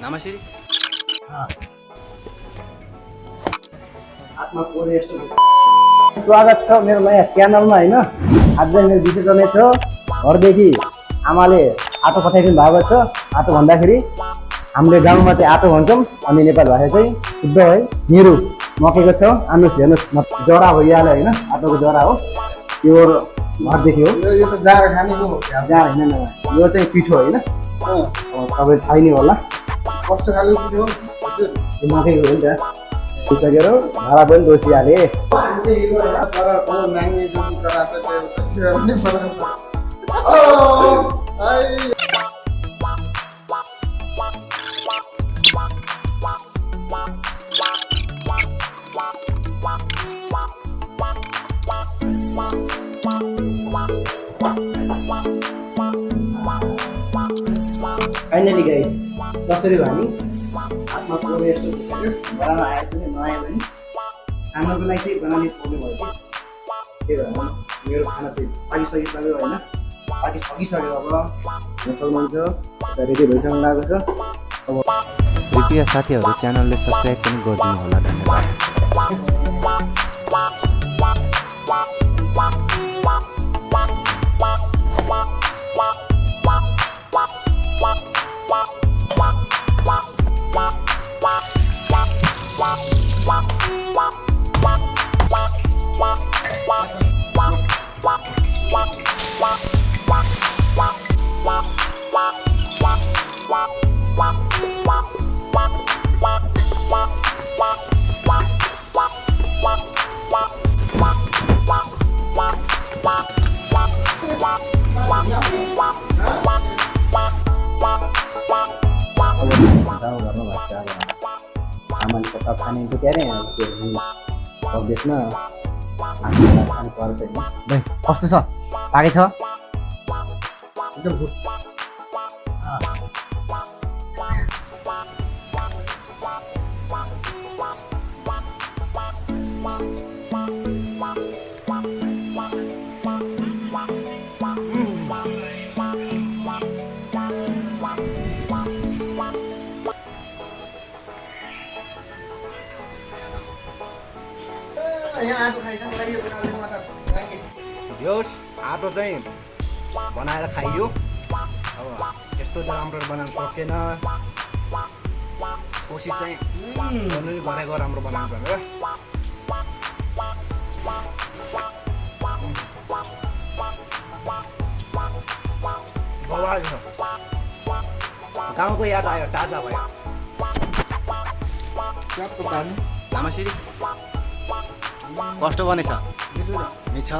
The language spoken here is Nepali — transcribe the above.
नमस्ते स्वागत छ मेरो नयाँ च्यानलमा हैन। आज मेरो विषय चल्ने छ घरदेखि आमाले आटो पठाइदिनु भएको छ। आटो भन्दाखेरि हामीले गाउँमा चाहिँ आटो भन्छौँ अनि नेपाली भाषा चाहिँ शुद्ध है निरु मकैको छ। आउनुहोस् हेर्नुहोस् जरा भइहाल्यो हैन, आटोको जरा हो यो। घरदेखि हो यो त जाँड खाने हो जहाँ हैन, यो चाहिँ पिठो हैन, तपाईँ थाहा नै होला कस्तो खाले पिठो यो मकैको हो नि त। पुगिसकेर भाडा पनि दोसिहाले तर को नाङ्गे जुन करा त त्यो सिरा पनि फरक फाइनली गाइस कसरी भयो नि हातमा पुरो यस्तो भइसक्यो। बनाउन आए पनि नआए पनि खानको लागि चाहिँ बनाउने प्रब्लम भयो कि त्यही भएर मेरो खाना चाहिँ पाकिसकिसक्यो होइन, पाकिसकिसक्यो। अब सक्नुहुन्छ यता रेडी भइसक्नु लागेको छ। अब कृपया साथीहरू च्यानलले सब्स्क्राइब पनि गरिदिनु होला, धन्यवाद। गाउँघरमा भएको अब आमाले पक्का खाने त क्यारे त्यो देशमा खानु पर्छ होइन। कस्तो छ पाकै छ एकदम गुड। यहाँ आटो खाइसक्नु लागि यो बनाउने मात्र योस् आटो चाहिँ बनाएर खाइयो। अब यस्तो त राम्रो बनाउनु सकेन, कोसिस चाहिँ गर्नु नि गरेको राम्रो बनाउनु भनेर। बवाल छ, गाउँको याद आयो, ताजा भयो। क्यापको पानी नमस्ते कस्तो बनेछ? मिठो मिठो